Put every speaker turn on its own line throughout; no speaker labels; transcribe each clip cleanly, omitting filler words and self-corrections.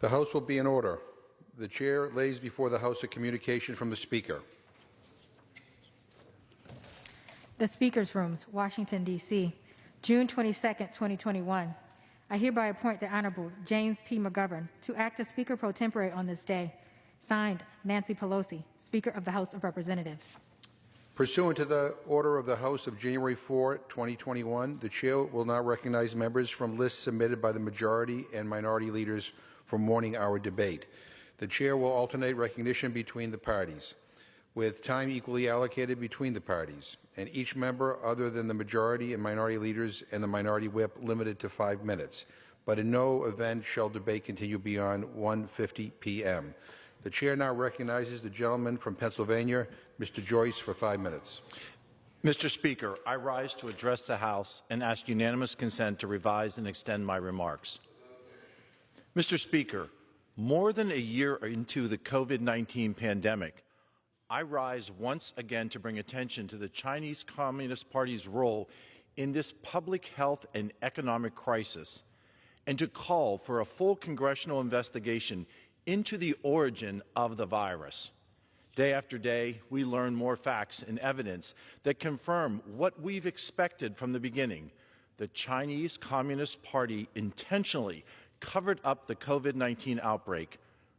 The House will be in order. The Chair lays before the House a communication from the Speaker.
The Speaker's Rooms, Washington, D.C., June 22, 2021. I hereby appoint the Honorable James P. McGovern to act as Speaker pro tempore on this day. Signed, Nancy Pelosi, Speaker of the House of Representatives.
Pursuant to the order of the House of January 4, 2021, the Chair will now recognize members from lists submitted by the majority and minority leaders for morning hour debate. The Chair will alternate recognition between the parties, with time equally allocated between the parties, and each member other than the majority and minority leaders and the minority whip limited to 5 minutes. But in no event shall debate continue beyond 1:50 p.m. The Chair now recognizes the gentleman from Pennsylvania, Mr. Joyce, for 5 minutes.
Mr. Speaker, I rise to address the House and ask unanimous consent to revise and extend my remarks. Mr. Speaker, more than a year into the COVID-19 pandemic, I rise once again to bring attention to the Chinese Communist Party's role in this public health and economic crisis, and to call for a full congressional investigation into the origin of the virus. Day after day, we learn more facts and evidence that confirm what we've expected from the beginning. The Chinese Communist Party intentionally covered up the COVID-19 outbreak,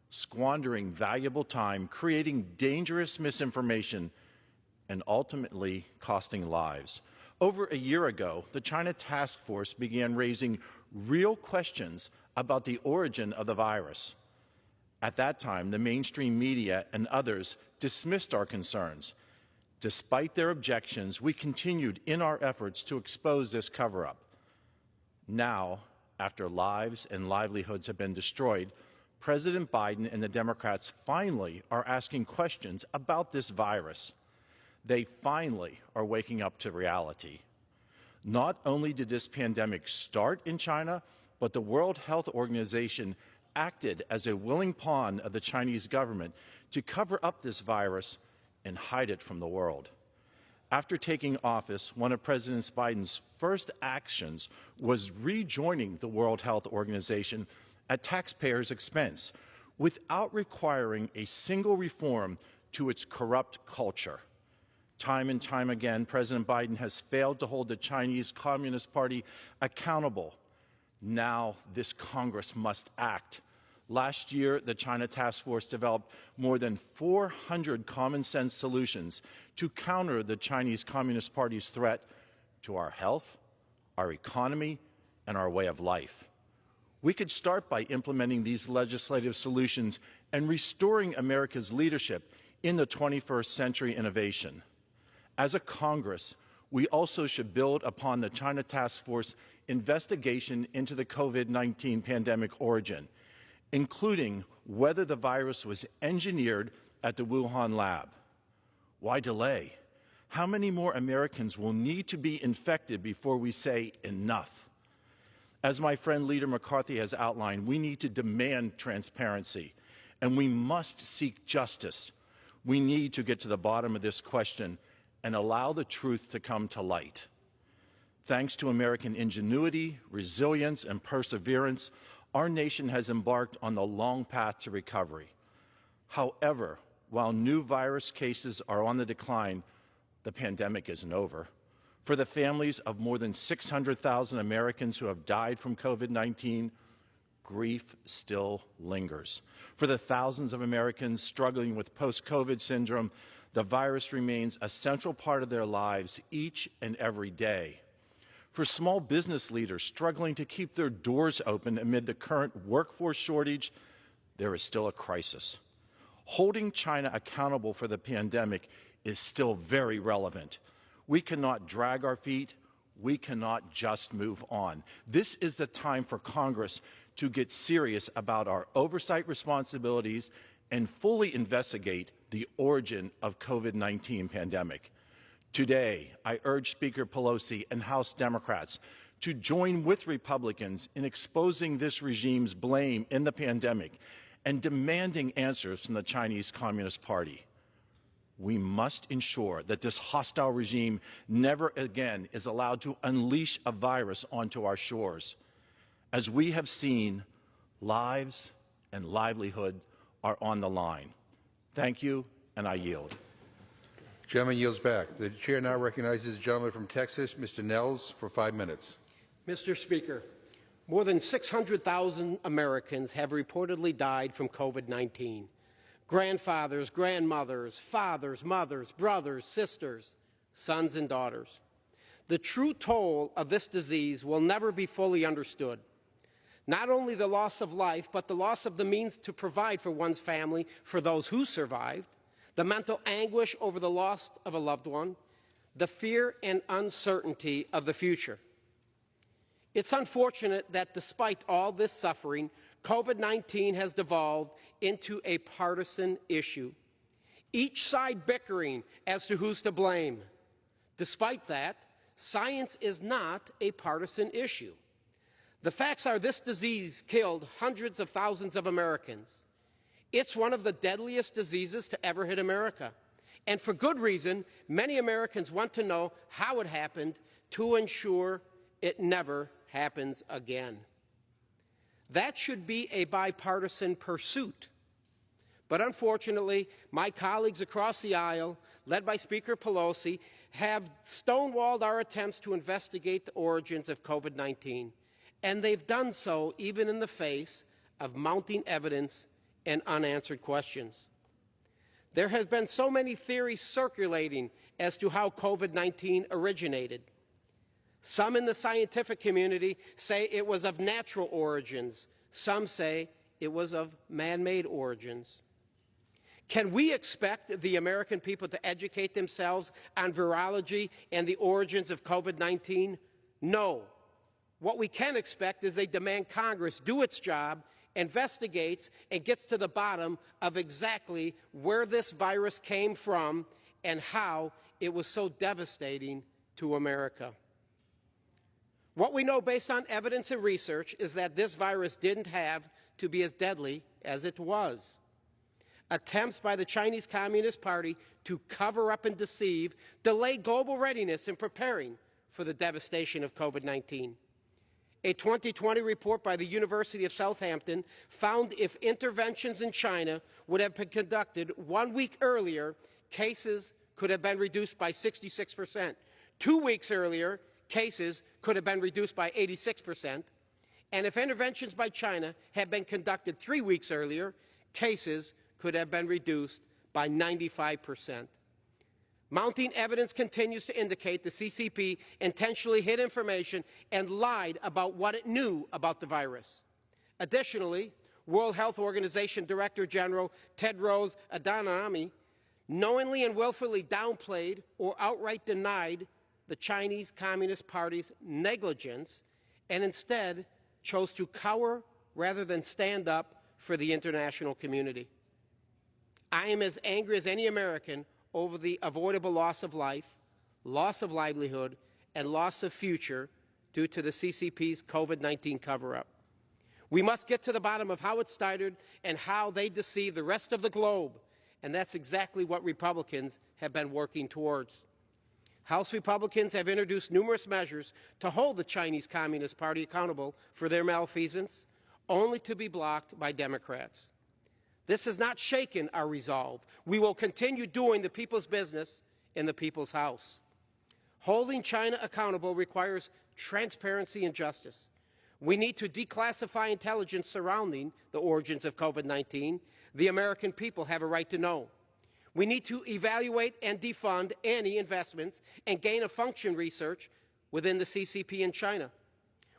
squandering valuable time, creating dangerous misinformation, and ultimately costing lives. Over a year ago, the China Task Force began raising real questions about the origin of the virus. At that time, the mainstream media and others dismissed our concerns. Despite their objections, we continued in our efforts to expose this cover-up. Now, after lives and livelihoods have been destroyed, President Biden and the Democrats finally are asking questions about this virus. They finally are waking up to reality. Not only did this pandemic start in China, but the World Health Organization acted as a willing pawn of the Chinese government to cover up this virus and hide it from the world. After taking office, one of President Biden's first actions was rejoining the World Health Organization at taxpayers' expense, without requiring a single reform to its corrupt culture. Time and time again, President Biden has failed to hold the Chinese Communist Party accountable. Now this Congress must act. Last year, the China Task Force developed more than 400 common-sense solutions to counter the Chinese Communist Party's threat to our health, our economy, and our way of life. We could start by implementing these legislative solutions and restoring America's leadership in the 21st century innovation. As a Congress, we also should build upon the China Task Force investigation into the COVID-19 pandemic origin, including whether the virus was engineered at the Wuhan lab. Why delay? How many more Americans will need to be infected before we say enough? As my friend Leader McCarthy has outlined, we need to demand transparency, and we must seek justice. We need to get to the bottom of this question and allow the truth to come to light. Thanks to American ingenuity, resilience, and perseverance, our nation has embarked on the long path to recovery. However, while new virus cases are on the decline, the pandemic isn't over. For the families of more than 600,000 Americans who have died from COVID-19, grief still lingers. For the thousands of Americans struggling with post-COVID syndrome, the virus remains a central part of their lives each and every day. For small business leaders struggling to keep their doors open amid the current workforce shortage, there is still a crisis. Holding China accountable for the pandemic is still very relevant. We cannot drag our feet. We cannot just move on. This is the time for Congress to get serious about our oversight responsibilities and fully investigate the origin of COVID-19 pandemic. Today, I urge Speaker Pelosi and House Democrats to join with Republicans in exposing this regime's blame in the pandemic and demanding answers from the Chinese Communist Party. We must ensure that this hostile regime never again is allowed to unleash a virus onto our shores. As we have seen, lives and livelihood are on the line. Thank you, and I yield.
Gentleman yields back. The chair now recognizes the gentleman from Texas, Mr. Nels, for 5 minutes.
Mr. Speaker, more than 600,000 Americans have reportedly died from COVID-19. Grandfathers, grandmothers, fathers, mothers, brothers, sisters, sons, and daughters. The true toll of this disease will never be fully understood. Not only the loss of life, but the loss of the means to provide for one's family for those who survived, the mental anguish over the loss of a loved one, the fear and uncertainty of the future. It's unfortunate that despite all this suffering, COVID-19 has devolved into a partisan issue, each side bickering as to who's to blame. Despite that, science is not a partisan issue. The facts are this disease killed hundreds of thousands of Americans. It's one of the deadliest diseases to ever hit America. And for good reason, many Americans want to know how it happened to ensure it never happens again. That should be a bipartisan pursuit. But unfortunately, my colleagues across the aisle, led by Speaker Pelosi, have stonewalled our attempts to investigate the origins of COVID-19. And they've done so even in the face of mounting evidence and unanswered questions. There have been so many theories circulating as to how COVID-19 originated. Some in the scientific community say it was of natural origins. Some say it was of man-made origins. Can we expect the American people to educate themselves on virology and the origins of COVID-19? No. What we can expect is they demand Congress do its job, investigates, and gets to the bottom of exactly where this virus came from and how it was so devastating to America. What we know based on evidence and research is that this virus didn't have to be as deadly as it was. Attempts by the Chinese Communist Party to cover up and deceive delay global readiness in preparing for the devastation of COVID-19. A 2020 report by the University of Southampton found if interventions in China would have been conducted 1 week earlier, cases could have been reduced by 66%. 2 weeks earlier, cases could have been reduced by 86%. And if interventions by China had been conducted 3 weeks earlier, cases could have been reduced by 95%. Mounting evidence continues to indicate the CCP intentionally hid information and lied about what it knew about the virus. Additionally, World Health Organization Director General Tedros Adhanom knowingly and willfully downplayed or outright denied the Chinese Communist Party's negligence and instead chose to cower rather than stand up for the international community. I am as angry as any American over the avoidable loss of life, loss of livelihood, and loss of future due to the CCP's COVID-19 cover-up. We must get to the bottom of how it started and how they deceived the rest of the globe, and that's exactly what Republicans have been working towards. House Republicans have introduced numerous measures to hold the Chinese Communist Party accountable for their malfeasance, only to be blocked by Democrats. This has not shaken our resolve. We will continue doing the people's business in the people's house. Holding China accountable requires transparency and justice. We need to declassify intelligence surrounding the origins of COVID-19. The American people have a right to know. We need to evaluate and defund any investments and gain-of-function research within the CCP in China.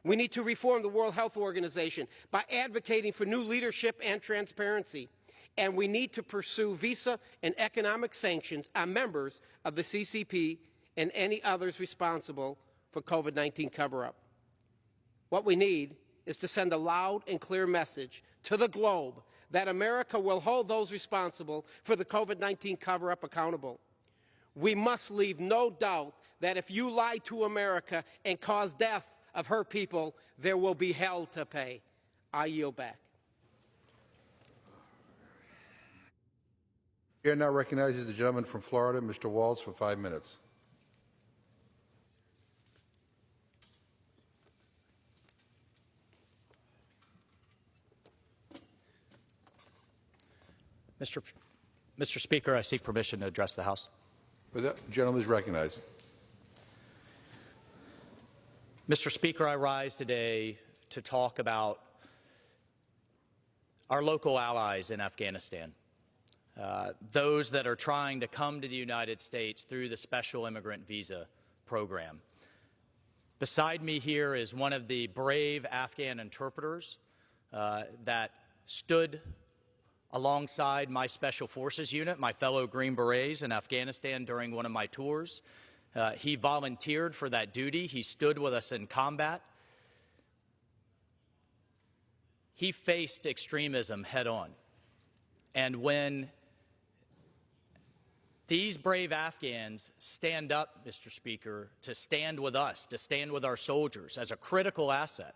We need to reform the World Health Organization by advocating for new leadership and transparency. And we need to pursue visa and economic sanctions on members of the CCP and any others responsible for COVID-19 cover-up. What we need is to send a loud and clear message to the globe that America will hold those responsible for the COVID-19 cover-up accountable. We must leave no doubt that if you lie to America and cause death of her people, there will be hell to pay. I yield back.
The chair now recognizes the gentleman from Florida, Mr. Walz, for 5 minutes.
Mr. Speaker, I seek permission to address the House.
The gentleman is recognized.
Mr. Speaker, I rise today to talk about our local allies in Afghanistan, those that are trying to come to the United States through the Special Immigrant Visa Program. Beside me here is one of the brave Afghan interpreters that stood alongside my Special Forces unit, my fellow Green Berets in Afghanistan during one of my tours. He volunteered for that duty. He stood with us in combat. He faced extremism head on. And when these brave Afghans stand up, Mr. Speaker, to stand with us, to stand with our soldiers as a critical asset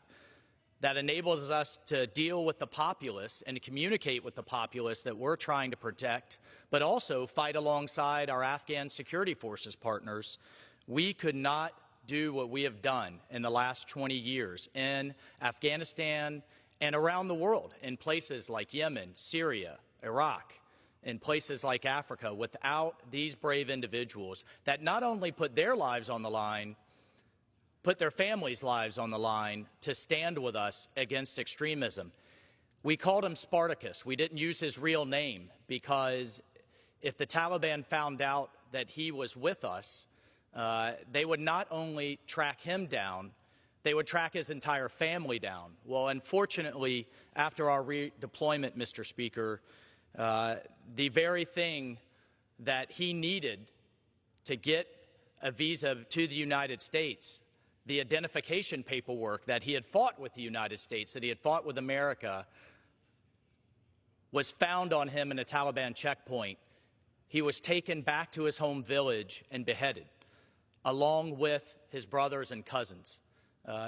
that enables us to deal with the populace and to communicate with the populace that we're trying to protect, but also fight alongside our Afghan security forces partners, we could not do what we have done in the last 20 years in Afghanistan and around the world, in places like Yemen, Syria, Iraq, in places like Africa, without these brave individuals that not only put their lives on the line, put their families' lives on the line to stand with us against extremism. We called him Spartacus. We didn't use his real name because if the Taliban found out that he was with us, they would not only track him down, they would track his entire family down. Well, unfortunately, after our redeployment, Mr. Speaker, the very thing that he needed to get a visa to the United States, the identification paperwork that he had fought with the United States, that he had fought with America, was found on him in a Taliban checkpoint. He was taken back to his home village and beheaded, along with his brothers and cousins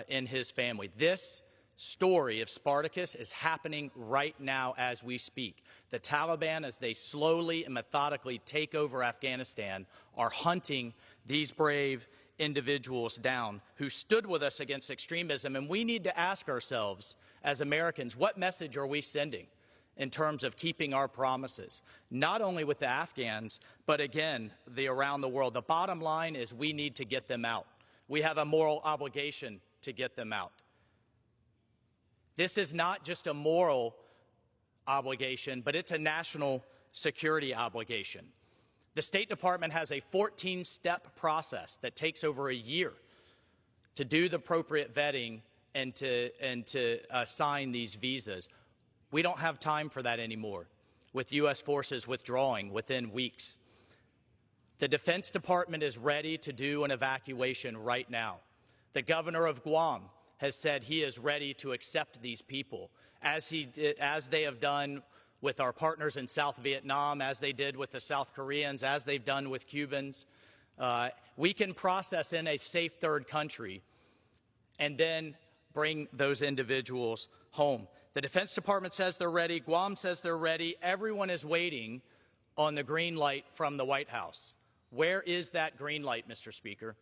in his family. This story of Spartacus is happening right now as we speak. The Taliban, as they slowly and methodically take over Afghanistan, are hunting these brave individuals down who stood with us against extremism. And we need to ask ourselves as Americans, what message are we sending in terms of keeping our promises, not only with the Afghans, but again, around the world. The bottom line is we need to get them out. We have a moral obligation to get them out. This is not just a moral obligation, but it's a national security obligation. The State Department has a 14-step process that takes over a year to do the appropriate vetting and to sign these visas. We don't have time for that anymore, with U.S. forces withdrawing within weeks. The Defense Department is ready to do an evacuation right now. The governor of Guam has said he is ready to accept these people, as they have done with our partners in South Vietnam, as they did with the South Koreans, as they've done with Cubans. We can process in a safe third country and then bring those individuals home. The Defense Department says they're ready. Guam says they're ready. Everyone is waiting on the green light from the White House. Where is that green light, Mr. Speaker?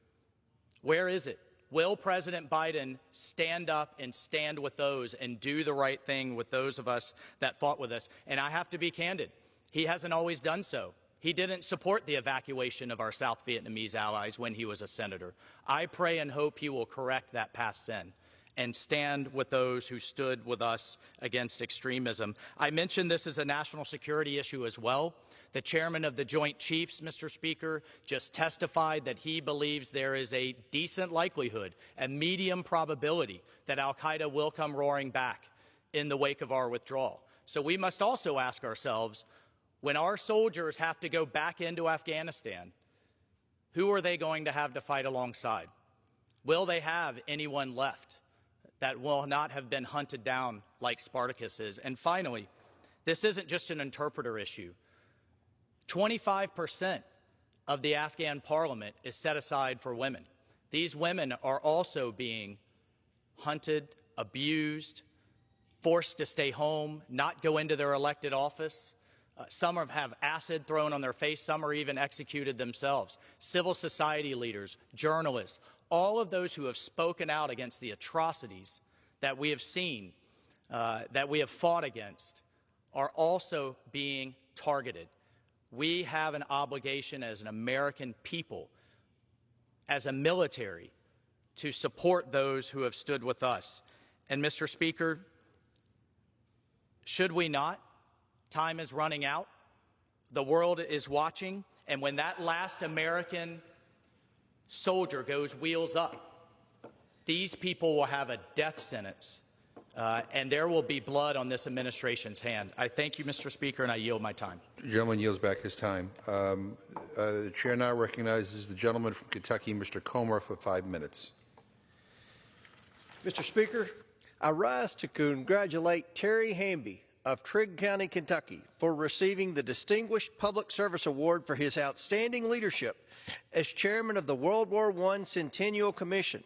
Where is it? Will President Biden stand up and stand with those and do the right thing with those of us that fought with us? And I have to be candid. He hasn't always done so. He didn't support the evacuation of our South Vietnamese allies when he was a senator. I pray and hope he will correct that past sin and stand with those who stood with us against extremism. I mentioned this as a national security issue as well. The chairman of the Joint Chiefs, Mr. Speaker, just testified that he believes there is a decent likelihood, a medium probability, that al-Qaeda will come roaring back in the wake of our withdrawal. So we must also ask ourselves, when our soldiers have to go back into Afghanistan, who are they going to have to fight alongside? Will they have anyone left that will not have been hunted down like Spartacus is? And finally, this isn't just an interpreter issue. 25% of the Afghan parliament is set aside for women. These women are also being hunted, abused, forced to stay home, not go into their elected office. Some have acid thrown on their face. Some are even executed themselves. Civil society leaders, journalists, all of those who have spoken out against the atrocities that we have seen, that we have fought against, are also being targeted. We have an obligation as an American people, as a military, to support those who have stood with us. And Mr. Speaker, should we not? Time is running out. The world is watching. And when that last American soldier goes wheels up, these people will have a death sentence, and there will be blood on this administration's hand. I thank you, Mr. Speaker, and I yield my time.
The gentleman yields back his time. The chair now recognizes the gentleman from Kentucky, Mr. Comer, for 5 minutes.
Mr. Speaker, I rise to congratulate Terry Hamby of Trigg County, Kentucky, for receiving the Distinguished Public Service Award for his outstanding leadership as chairman of the World War I Centennial Commission.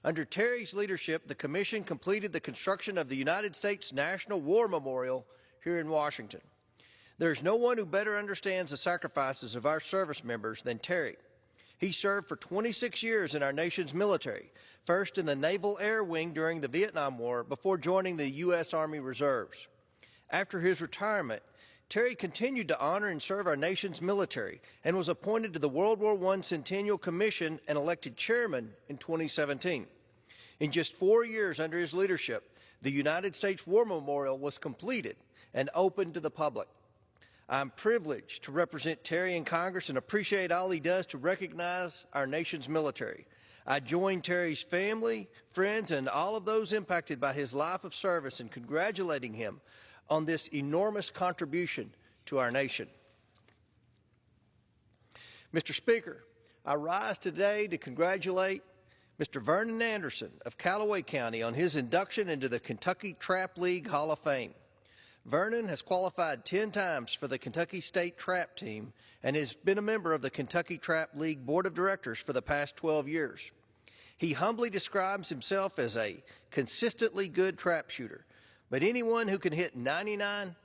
Under Terry's leadership, the commission completed the construction of the United States National War Memorial here in Washington. There is no one who better understands the sacrifices of our service members than Terry. He served for 26 years in our nation's military, first in the Naval Air Wing during the Vietnam War before joining the U.S. Army Reserves. After his retirement, Terry continued to honor and serve our nation's military and was appointed to the World War I Centennial Commission and elected chairman in 2017. In just 4 years under his leadership, the United States War Memorial was completed and opened to the public. I'm privileged to represent Terry in Congress and appreciate all he does to recognize our nation's military. I join Terry's family, friends, and all of those impacted by his life of service in congratulating him on this enormous contribution to our nation. Mr. Speaker, I rise today to congratulate Mr. Vernon Anderson of Callaway County on his induction into the Kentucky Trap League Hall of Fame. Vernon has qualified 10 times for the Kentucky State Trap Team and has been a member of the Kentucky Trap League Board of Directors for the past 12 years. He humbly describes himself as a consistently good trap shooter, but anyone who can hit 99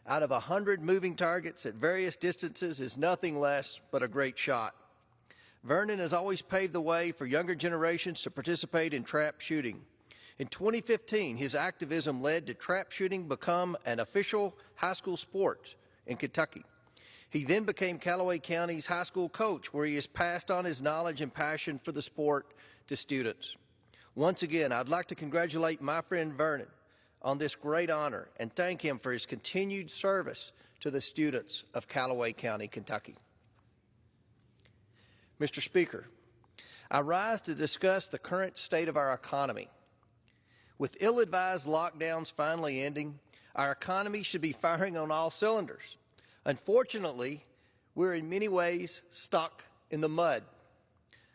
out of 100 moving targets at various distances is nothing less but a great shot. Vernon has always paved the way for younger generations to participate in trap shooting. In 2015, his activism led to trap shooting become an official high school sport in Kentucky. He then became Callaway County's high school coach, where he has passed on his knowledge and passion for the sport to students. Once again, I'd like to congratulate my friend Vernon on this great honor and thank him for his continued service to the students of Callaway County, Kentucky. Mr. Speaker, I rise to discuss the current state of our economy. With ill-advised lockdowns finally ending, our economy should be firing on all cylinders. Unfortunately, we're in many ways stuck in the mud.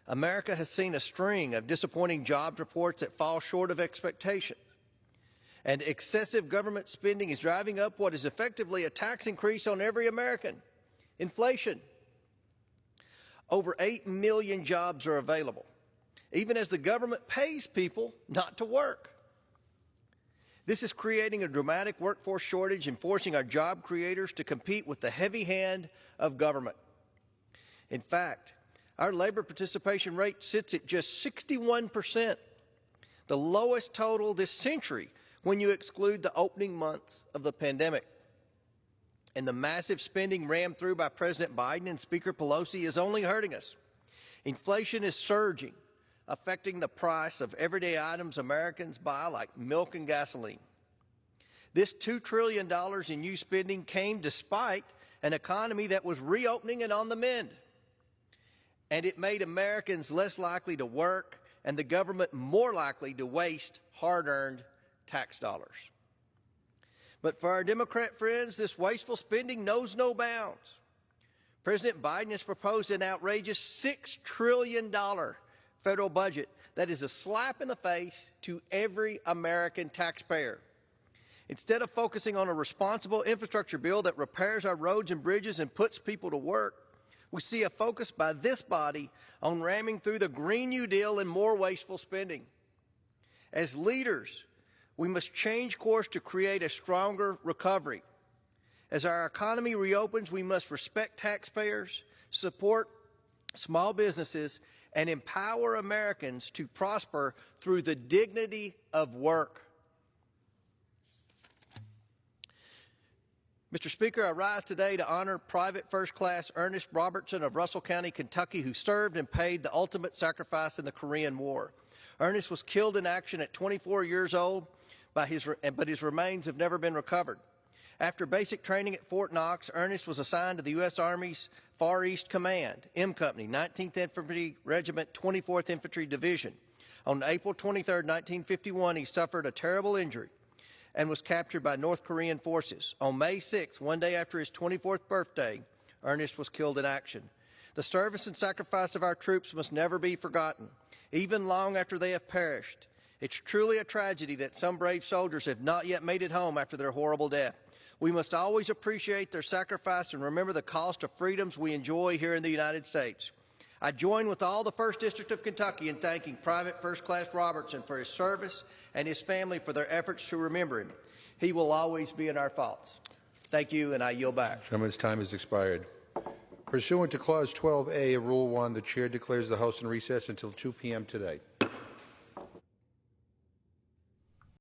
America has seen a string of disappointing jobs reports that fall short of expectations. And excessive government spending is driving up what is effectively a tax increase on every American: inflation. Over 8 million jobs are available, even as the government pays people not to work. This is creating a dramatic workforce shortage and forcing our job creators to compete with the heavy hand of government. In fact, our labor participation rate sits at just 61%, the lowest total this century when you exclude the opening months of the pandemic. And the massive spending rammed through by President Biden and Speaker Pelosi is only hurting us. Inflation is surging, affecting the price of everyday items Americans buy, like milk and gasoline. This $2 trillion in new spending came despite an economy that was reopening and on the mend. And it made Americans less likely to work and the government more likely to waste hard-earned tax dollars. But for our Democrat friends, this wasteful spending knows no bounds. President Biden has proposed an outrageous $6 trillion federal budget that is a slap in the face to every American taxpayer. Instead of focusing on a responsible infrastructure bill that repairs our roads and bridges and puts people to work, we see a focus by this body on ramming through the Green New Deal and more wasteful spending. As leaders, we must change course to create a stronger recovery. As our economy reopens, we must respect taxpayers, support small businesses, and empower Americans to prosper through the dignity of work. Mr. Speaker, I rise today to honor Private First Class Ernest Robertson of Russell County, Kentucky, who served and paid the ultimate sacrifice in the Korean War. Ernest was killed in action at 24 years old, but his remains have never been recovered. After basic training at Fort Knox, Ernest was assigned to the U.S. Army's Far East Command, M Company, 19th Infantry Regiment, 24th Infantry Division. On April 23, 1951, he suffered a terrible injury and was captured by North Korean forces. On May 6, one day after his 24th birthday, Ernest was killed in action. The service and sacrifice of our troops must never be forgotten, even long after they have perished. It's truly a tragedy that some brave soldiers have not yet made it home after their horrible death. We must always appreciate their sacrifice and remember the cost of freedoms we enjoy here in the United States. I join with all the 1st District of Kentucky in thanking Private First Class Robertson for his service and his family for their efforts to remember him. He will always be in our thoughts. Thank you, and I yield back.
Gentleman's time has expired. Pursuant to Clause 12A of Rule 1, the Chair declares the House in recess until 2 p.m. today.